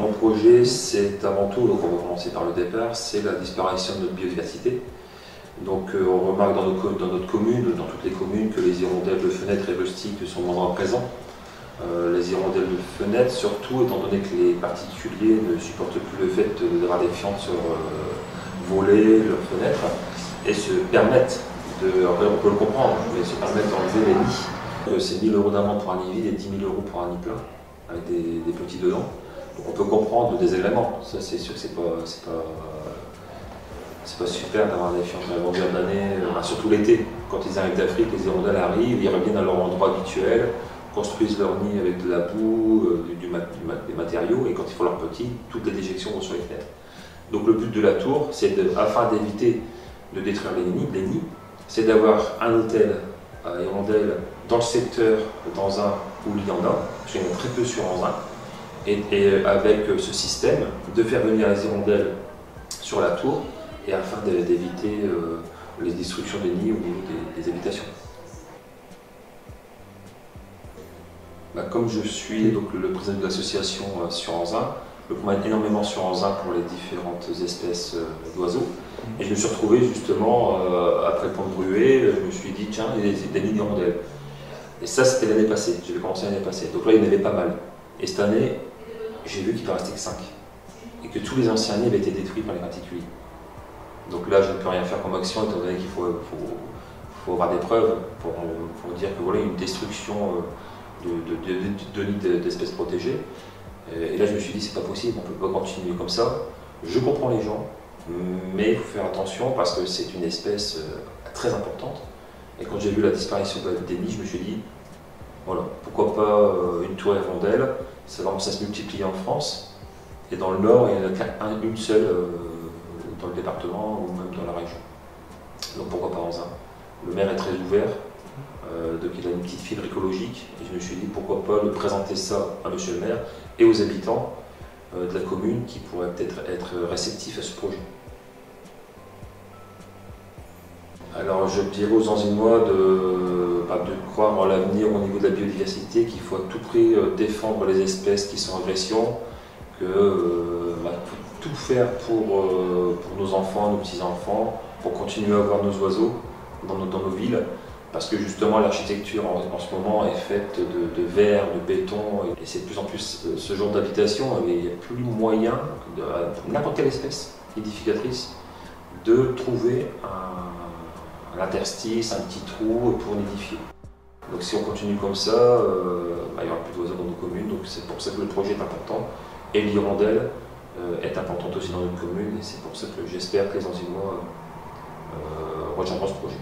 mon projet, c'est avant tout, donc on va commencer par le départ, c'est la disparition de notre biodiversité. Donc on remarque dans notre commune, dans toutes les communes, que les hirondelles de fenêtre et rustiques sont moins présents. Les hirondelles de fenêtre, surtout étant donné que les particuliers ne supportent plus le fait d'avoir des fientes sur voler leurs fenêtres et se permettent on peut le comprendre, mais se permettent d'enlever les nids. C'est 1 000 € d'amende pour un nid vide et 10 000 € pour un nid plein, avec des petits dedans. Donc on peut comprendre le désagrément. Ça, c'est sûr que c'est pas super d'avoir des fientes à longueur d'année, surtout l'été. Quand ils arrivent d'Afrique, les hirondelles arrivent, ils reviennent à leur endroit habituel, construisent leur nid avec de la boue, des matériaux, et quand ils font leurs petits, toutes les déjections vont sur les fenêtres. Donc le but de la tour, c'est afin d'éviter de détruire les nids, c'est d'avoir un hôtel à hirondelles dans le secteur d'Anzin où il y en a, parce qu'il y en a très peu sur Anzin, et avec ce système de faire venir les hirondelles sur la tour, et afin d'éviter les destructions des nids au niveau des habitations. Comme je suis donc le président de l'association sur Anzin, je me promène énormément sur Anzin pour les différentes espèces d'oiseaux. Et je me suis retrouvé justement, après le pont de Bruet, je me suis dit, tiens, il y a des nids d'hirondelles. Et ça, c'était l'année passée, j'avais commencé l'année passée. Donc là, il y en avait pas mal. Et cette année, j'ai vu qu'il ne restait que 5. Et que tous les anciens nids avaient été détruits par les particuliers. Donc là, je ne peux rien faire comme action, étant donné qu'il faut avoir des preuves pour dire que voilà, une destruction de nids d'espèces protégées. Et là, je me suis dit, c'est pas possible, on ne peut pas continuer comme ça. Je comprends les gens, mais il faut faire attention parce que c'est une espèce très importante. Et quand j'ai vu la disparition des nids, je me suis dit, voilà, pourquoi pas une tour hirondelle, ça se multiplie en France. Et dans le Nord, il n'y en a qu'une seule dans le département ou même dans la région. Donc pourquoi pas Anzin? Le maire est très ouvert, donc il a une petite fibre écologique. Et je me suis dit, pourquoi pas le présenter ça à monsieur le maire et aux habitants de la commune qui pourraient peut-être être réceptifs à ce projet. Alors je dirais aux Anzinois de croire en l'avenir au niveau de la biodiversité, qu'il faut à tout prix défendre les espèces qui sont en agression, qu'il faut tout faire pour nos enfants, nos petits-enfants, pour continuer à avoir nos oiseaux dans nos villes. Parce que justement l'architecture en ce moment est faite de verre, de béton, et c'est de plus en plus ce genre d'habitation, mais il n'y a plus moyen, pour n'importe quelle espèce édificatrice, de trouver un interstice, un petit trou pour nidifier. Donc si on continue comme ça, il n'y aura plus d'oiseaux dans nos communes, donc c'est pour ça que le projet est important. Et l'hirondelle est importante aussi dans notre commune, et c'est pour ça que j'espère que les Anzinois retiendront ce projet.